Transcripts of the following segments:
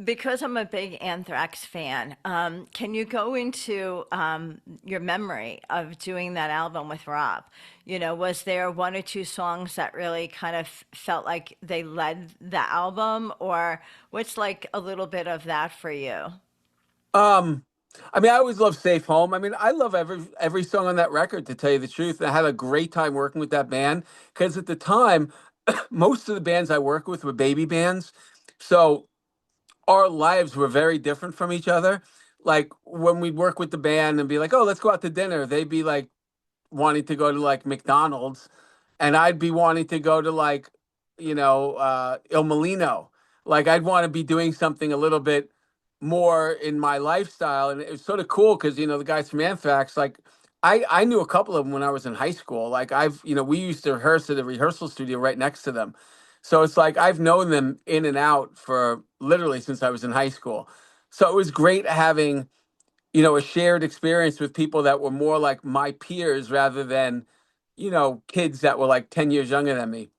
Because I'm a big Anthrax fan, can you go into your memory of doing that album with Rob? You know, was there one or two songs that really kind of felt like they led the album, or what's like a little bit of that for you? Um, I mean, I always love Safe Home. I mean, I love every song on that record, to tell you the truth. And I had a great time working with that band because at the time, most of the bands I work with were baby bands. So our lives were very different from each other. Like when we'd work with the band and be like, "Oh, let's go out to dinner," they'd be like wanting to go to like McDonald's, and I'd be wanting to go to like, Il Molino. Like I'd want to be doing something a little bit more in my lifestyle, and it was sort of cool because the guys from Anthrax, like I knew a couple of them when I was in high school. Like we used to rehearse at a rehearsal studio right next to them, so it's like I've known them in and out for literally since I was in high school. So it was great having a shared experience with people that were more like my peers rather than, kids that were like 10 years younger than me.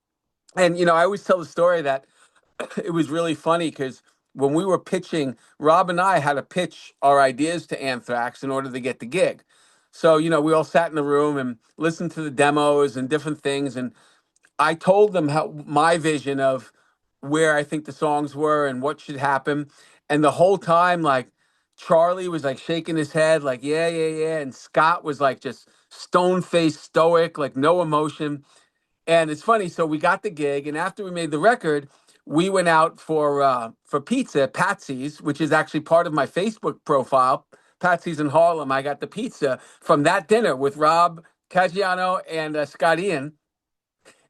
And, I always tell the story that it was really funny because when we were pitching, Rob and I had to pitch our ideas to Anthrax in order to get the gig. So, we all sat in the room and listened to the demos and different things. And I told them how my vision of where I think the songs were and what should happen. And the whole time, like Charlie was like shaking his head, like, yeah, yeah, yeah. And Scott was like just stone faced stoic, like no emotion. And it's funny. So we got the gig, and after we made the record, we went out for pizza at Patsy's, which is actually part of my Facebook profile. Patsy's in Harlem. I got the pizza from that dinner with Rob Caggiano and Scott Ian.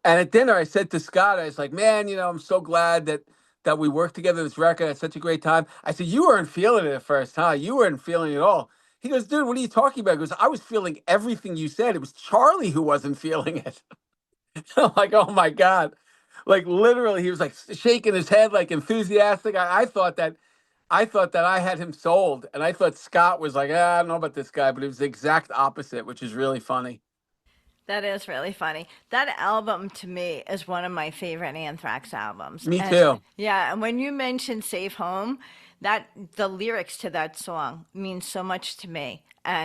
And at dinner, I said to Scott, I was like, "Man, I'm so glad that we worked together this record. I had such a great time." I said, "You weren't feeling it at first, huh? You weren't feeling it at all." He goes, "Dude, what are you talking about?" He goes, "I was feeling everything you said. It was Charlie who wasn't feeling it." I'm like, "Oh my God." Like literally, he was like shaking his head, like enthusiastic. I thought that I had him sold, and I thought Scott was like, I don't know about this guy, but it was the exact opposite, which is really funny. That is really funny. That album to me is one of my favorite Anthrax albums. Me And too. yeah, and when you mentioned Safe Home, that the lyrics to that song mean so much to me. And